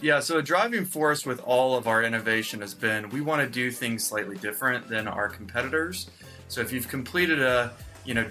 Yeah, so a driving force with all of our innovation has been we want to do things slightly different than our competitors. So if you've completed a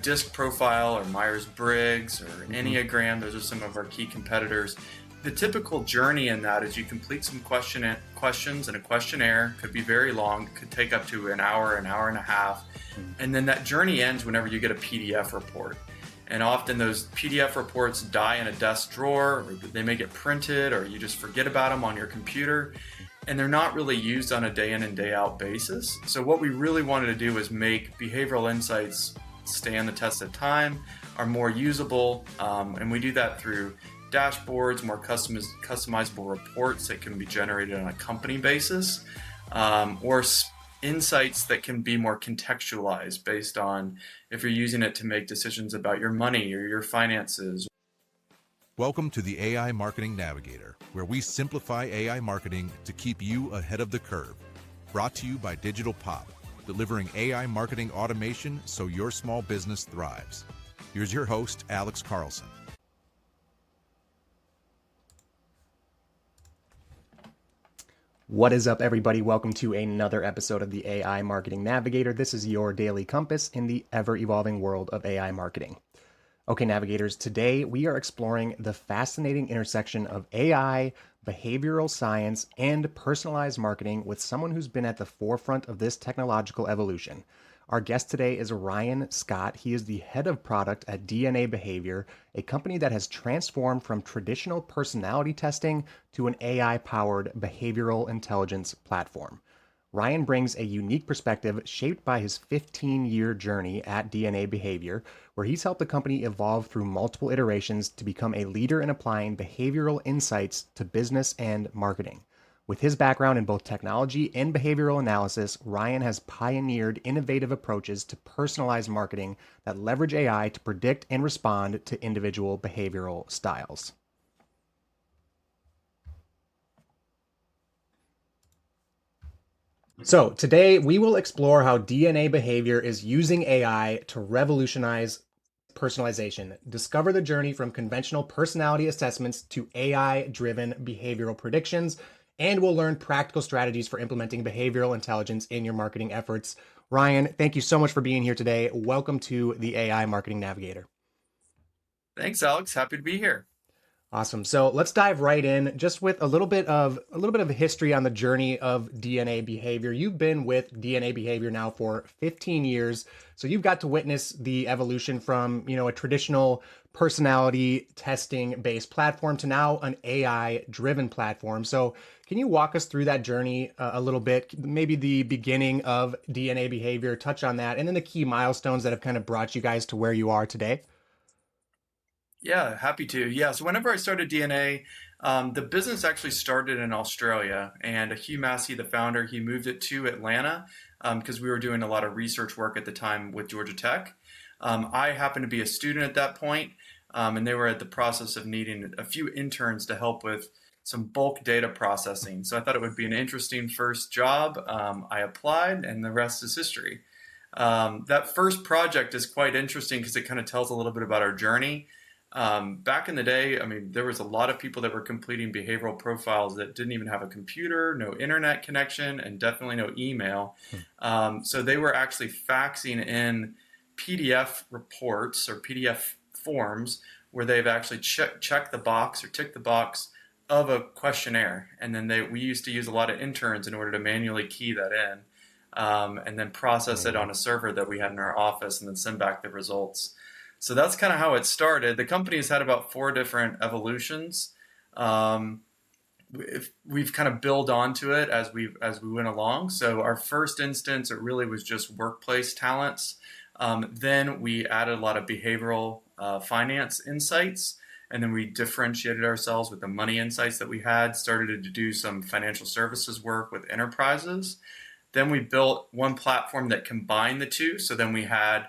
disc profile or Myers-Briggs or Hmm. Enneagram, those are some of our key competitors. The typical journey in that is you complete some questions and a questionnaire, could be very long, could take up to an hour and a half, and then that journey ends whenever you get a PDF report. And often those PDF reports die in a desk drawer, or they may get printed, or you just forget about them on your computer. And they're not really used on a day in and day out basis. So, what we really wanted to do is make behavioral insights stand the test of time, are more usable. And we do that through dashboards, more customizable reports that can be generated on a company basis, or insights that can be more contextualized based on if you're using it to make decisions about your money or your finances. Welcome to the AI Marketing Navigator, where we simplify AI marketing to keep you ahead of the curve. Brought to you by Digital Pop, delivering AI marketing automation so your small business thrives. Here's your host, Alex Carlson. What is up, everybody? Welcome to another episode of the AI Marketing Navigator. This is your daily compass in the ever-evolving world of AI marketing. Okay, navigators, today we are exploring the fascinating intersection of AI, behavioral science, and personalized marketing with someone who's been at the forefront of this technological evolution. Our guest today is Ryan Scott. He is the head of product at DNA Behavior, a company that has transformed from traditional personality testing to an AI-powered behavioral intelligence platform. Ryan brings a unique perspective shaped by his 15-year journey at DNA Behavior, where he's helped the company evolve through multiple iterations to become a leader in applying behavioral insights to business and marketing. With his background in both technology and behavioral analysis, Ryan has pioneered innovative approaches to personalized marketing that leverage AI to predict and respond to individual behavioral styles. So, today we will explore how DNA Behavior is using AI to revolutionize personalization, discover the journey from conventional personality assessments to AI driven behavioral predictions, and we'll learn practical strategies for implementing behavioral intelligence in your marketing efforts. Ryan, thank you so much for being here today. Welcome to the AI Marketing Navigator. Thanks, Alex. Happy to be here. Awesome. So let's dive right in just with a little bit of history on the journey of DNA Behavior. You've been with DNA Behavior now for 15 years. So you've got to witness the evolution from, a traditional personality testing based platform to now an AI driven platform. So can you walk us through that journey a little bit? Maybe the beginning of DNA Behavior, touch on that, and then the key milestones that have kind of brought you guys to where you are today. Yeah, happy to. Yeah, so whenever I started DNA, the business actually started in Australia, and Hugh Massey, the founder, he moved it to Atlanta because we were doing a lot of research work at the time with Georgia Tech. I happened to be a student at that point, and they were at the process of needing a few interns to help with some bulk data processing. So I thought it would be an interesting first job. I applied, and the rest is history. That first project is quite interesting because it kind of tells a little bit about our journey. Back in the day, I mean, there was a lot of people that were completing behavioral profiles that didn't even have a computer, no internet connection, and definitely no email. So they were actually faxing in PDF reports or PDF forms where they've actually checked the box or ticked the box of a questionnaire. And then we used to use a lot of interns in order to manually key that in, and then process it on a server that we had in our office and then send back the results. So that's kind of how it started. The company has had about 4 different evolutions. Um, we've kind of built onto it as we went along. So our first instance, it really was just workplace talents. Then we added a lot of behavioral finance insights, and then we differentiated ourselves with the money insights that we had. Started to do some financial services work with enterprises. Then we built one platform that combined the two. So then we had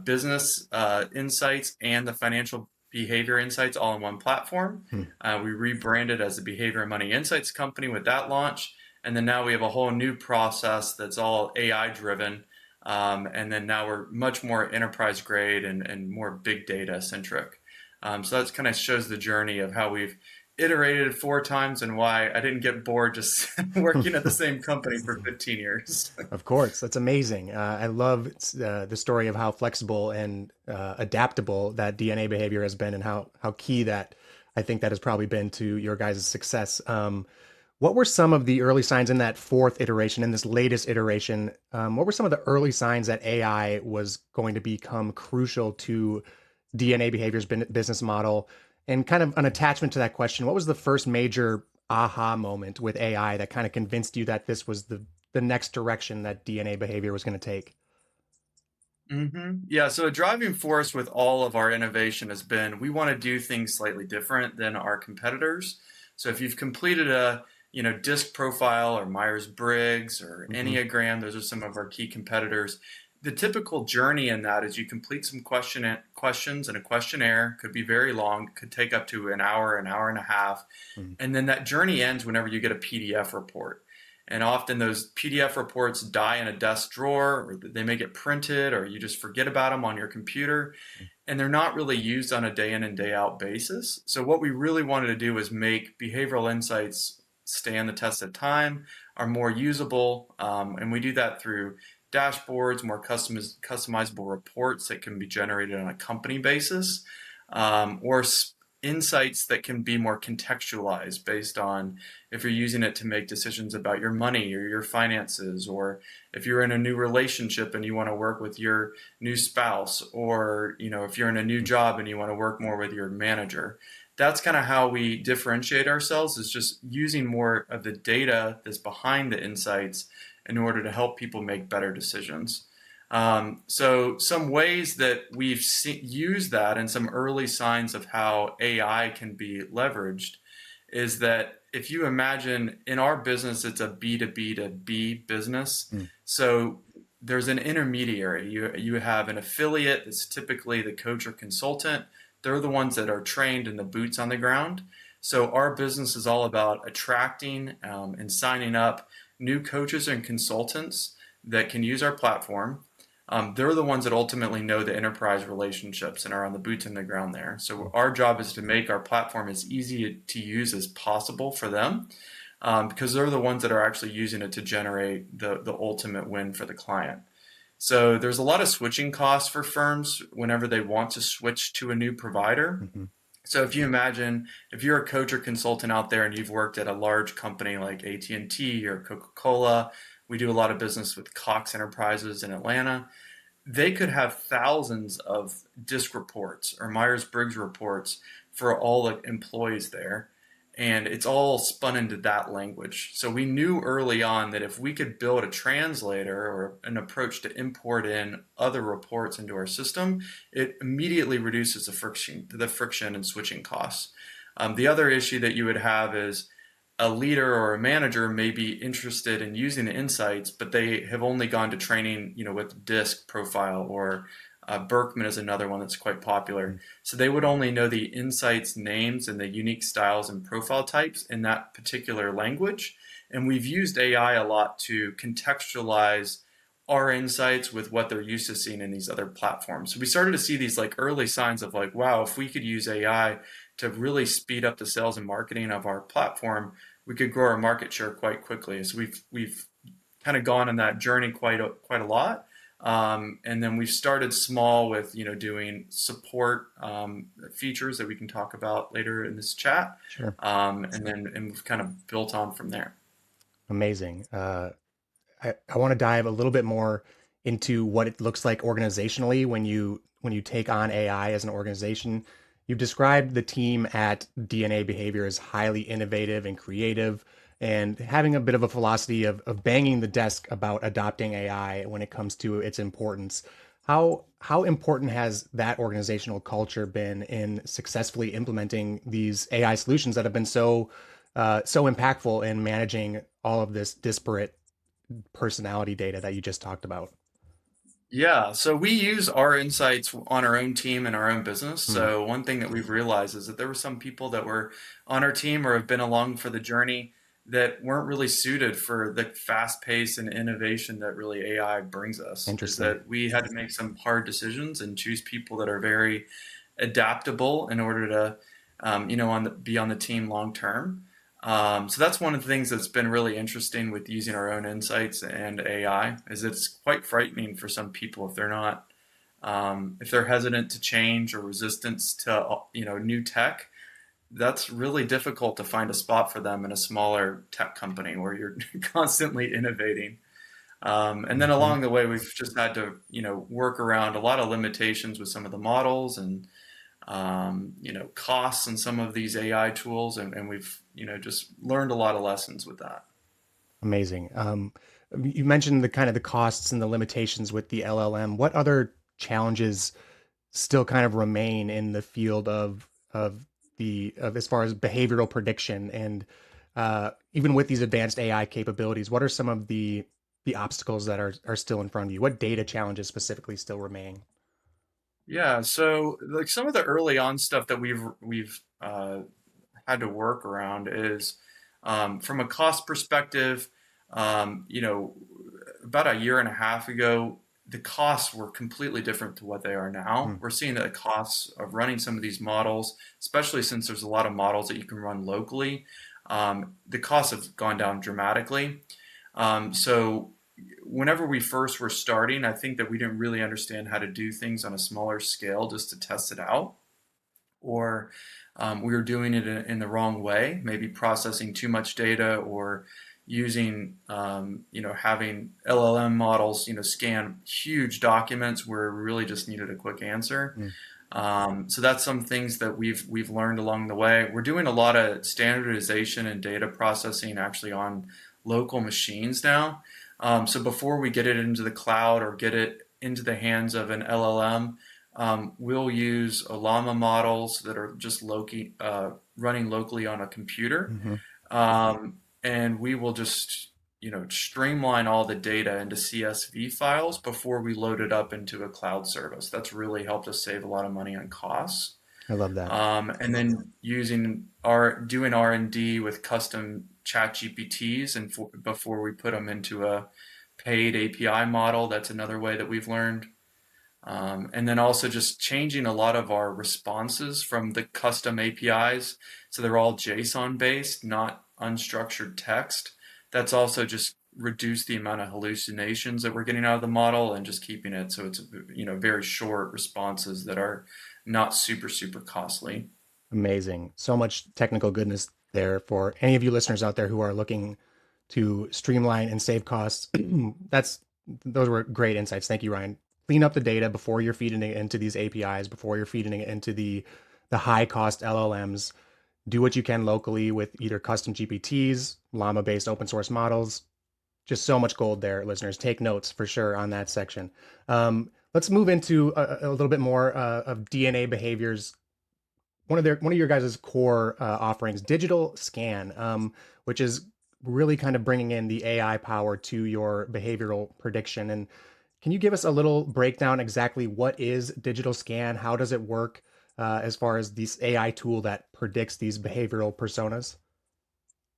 business insights and the financial behavior insights all in one platform. We rebranded as the Behavior and Money Insights Company with that launch. And then now we have a whole new process that's all AI driven. And then now we're much more enterprise grade and more big data centric. So that kind of shows the journey of how we've iterated 4 times and why I didn't get bored just working at the same company for 15 years. Of course, that's amazing. I love the story of how flexible and adaptable that DNA behavior has been, and how key that I think that has probably been to your guys' success. What were some of the early signs in that fourth iteration, in this latest iteration? What were some of the early signs that AI was going to become crucial to DNA behavior's business model? And kind of an attachment to that question, what was the first major aha moment with AI that kind of convinced you that this was the next direction that DNA behavior was going to take? Yeah, so a driving force with all of our innovation has been we want to do things slightly different than our competitors. So if you've completed a disc profile or Myers-Briggs or Hmm. Enneagram, those are some of our key competitors. The typical journey in that is you complete some questions and a questionnaire, could be very long, could take up to an hour and a half, Hmm. and then that journey ends whenever you get a PDF report. And often those PDF reports die in a desk drawer, or they may get printed, or you just forget about them on your computer, and they're not really used on a day in and day out basis. So, what we really wanted to do was make behavioral insights stand the test of time, are more usable, and we do that through dashboards, more customizable reports that can be generated on a company basis, or insights that can be more contextualized based on if you're using it to make decisions about your money or your finances, or if you're in a new relationship and you want to work with your new spouse, or if you're in a new job and you want to work more with your manager. That's kind of how we differentiate ourselves, is just using more of the data that's behind the insights in order to help people make better decisions. So some ways that we've used that and some early signs of how AI can be leveraged is that if you imagine in our business, it's a B2B to B business. Mm. So there's an intermediary. You have an affiliate that's typically the coach or consultant. They're the ones that are trained in the boots on the ground. So our business is all about attracting and signing up new coaches and consultants that can use our platform. They're the ones that ultimately know the enterprise relationships and are on the boots on the ground there. So our job is to make our platform as easy to use as possible for them, because they're the ones that are actually using it to generate the ultimate win for the client. So there's a lot of switching costs for firms whenever they want to switch to a new provider. Hmm. So if you imagine if you're a coach or consultant out there and you've worked at a large company like AT&T or Coca-Cola, we do a lot of business with Cox Enterprises in Atlanta. They could have thousands of DISC reports or Myers-Briggs reports for all the employees there. And it's all spun into that language. So we knew early on that if we could build a translator or an approach to import in other reports into our system, it immediately reduces the friction and switching costs. The other issue that you would have is a leader or a manager may be interested in using the insights, but they have only gone to training, with DISC profile, or Berkman is another one that's quite popular. So they would only know the insights names and the unique styles and profile types in that particular language. And we've used AI a lot to contextualize our insights with what they're used to seeing in these other platforms. So we started to see these like early signs of like, wow, if we could use AI to really speed up the sales and marketing of our platform, we could grow our market share quite quickly. So we've kind of gone on that journey quite a lot. And then we've started small with doing support features that we can talk about later in this chat, Sure. and we've kind of built on from there. Amazing. I want to dive a little bit more into what it looks like organizationally when you take on AI as an organization. You've described the team at DNA Behavior as highly innovative and creative, and having a bit of a philosophy of banging the desk about adopting AI when it comes to its importance. How important has that organizational culture been in successfully implementing these AI solutions that have been so impactful in managing all of this disparate personality data that you just talked about? Yeah, so we use our insights on our own team and our own business. Hmm. So one thing that we've realized is that there were some people that were on our team or have been along for the journey that weren't really suited for the fast pace and innovation that really AI brings us. Is Interesting. that we had to make some hard decisions and choose people that are very adaptable in order to be on the team long term. So that's one of the things that's been really interesting with using our own insights and AI is it's quite frightening for some people if they're hesitant to change or resistance to new tech. That's really difficult to find a spot for them in a smaller tech company where you're constantly innovating. And then Hmm. along the way, we've just had to, work around a lot of limitations with some of the models and, costs and some of these AI tools. And we've, just learned a lot of lessons with that. Amazing. You mentioned the kind of the costs and the limitations with the LLM. What other challenges still kind of remain in the field of as far as behavioral prediction and even with these advanced AI capabilities, what are some of the obstacles that are still in front of you? What data challenges specifically still remain? Yeah. So like some of the early on stuff that we've had to work around is from a cost perspective, you know, about a year and a half ago, the costs were completely different to what they are now. Mm, We're seeing that the costs of running some of these models, especially since there's a lot of models that you can run locally, the costs have gone down dramatically. So whenever we first were starting, I think that we didn't really understand how to do things on a smaller scale just to test it out, or we were doing it in the wrong way, maybe processing too much data or using, having LLM models, scan huge documents where we really just needed a quick answer. mm, So that's some things that we've learned along the way. We're doing a lot of standardization and data processing actually on local machines now. So before we get it into the cloud or get it into the hands of an LLM, we'll use Llama models that are just running locally on a computer, hmm. and we will just streamline all the data into CSV files before we load it up into a cloud service. That's really helped us save a lot of money on costs. I love that. And then using our doing R&D with custom chat GPTs before we put them into a paid API model. That's another way that we've learned. And then also just changing a lot of our responses from the custom APIs. So they're all JSON based, not unstructured text. That's also just reduced the amount of hallucinations that we're getting out of the model and just keeping it so it's, very short responses that are not super, super costly. Amazing. So much technical goodness there for any of you listeners out there who are looking to streamline and save costs. That's those were great insights. Thank you, Ryan. Clean up the data before you're feeding it into these APIs, before you're feeding it into the high cost LLMs. Do what you can locally with either custom GPTs, llama based open source models. Just so much gold there, listeners. Take notes for sure on that section. Let's move into a little bit more of DNA behaviors. One of your guys' core offerings, digital scan, which is really kind of bringing in the AI power to your behavioral prediction. And can you give us a little breakdown exactly what is digital scan? How does it work as far as this AI tool that predicts these behavioral personas?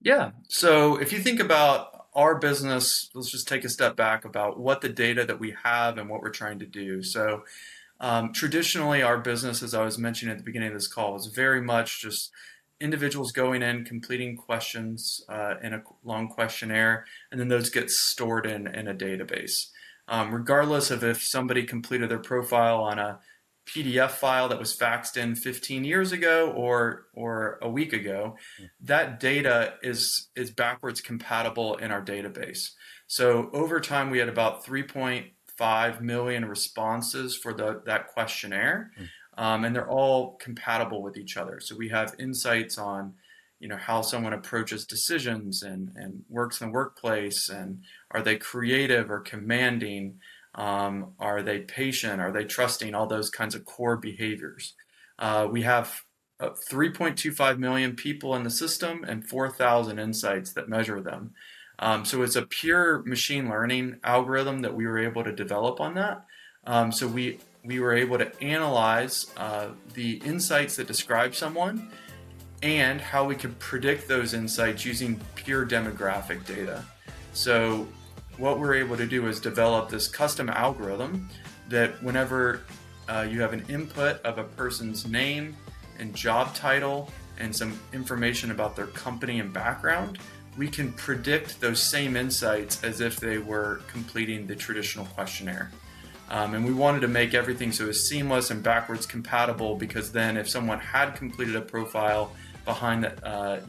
Yeah. So if you think about our business, let's just take a step back about what the data that we have and what we're trying to do. So traditionally, our business, as I was mentioning at the beginning of this call, was very much just individuals going in, completing questions in a long questionnaire, and then those get stored in a database. Regardless of if somebody completed their profile on a PDF file that was faxed in 15 years ago or a week ago, that data is backwards compatible in our database. So over time, we had about 3.5 million responses for that questionnaire, Mm, and they're all compatible with each other. So we have insights on, how someone approaches decisions and works in the workplace, and are they creative or commanding? Are they patient? Are they trusting? All those kinds of core behaviors. We have 3.25 million people in the system and 4,000 insights that measure them. So it's a pure machine learning algorithm that we were able to develop on that. So we were able to analyze the insights that describe someone and how we could predict those insights using pure demographic data. So what we're able to do is develop this custom algorithm that whenever you have an input of a person's name, and job title and some information about their company and background, we can predict those same insights as if they were completing the traditional questionnaire. And we wanted to make everything so it's seamless and backwards compatible, because then if someone had completed a profile behind that,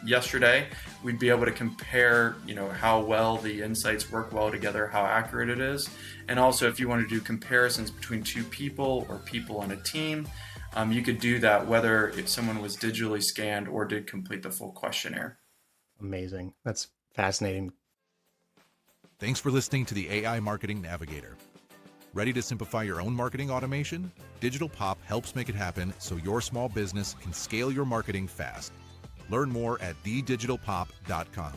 yesterday, we'd be able to compare, how well the insights work well together, how accurate it is. And also, if you want to do comparisons between two people or people on a team, you could do that whether if someone was digitally scanned or did complete the full questionnaire. Amazing. That's fascinating. Thanks for listening to the AI Marketing Navigator. Ready to simplify your own marketing automation? Digital Pop helps make it happen so your small business can scale your marketing fast. Learn more at thedigitalpop.com.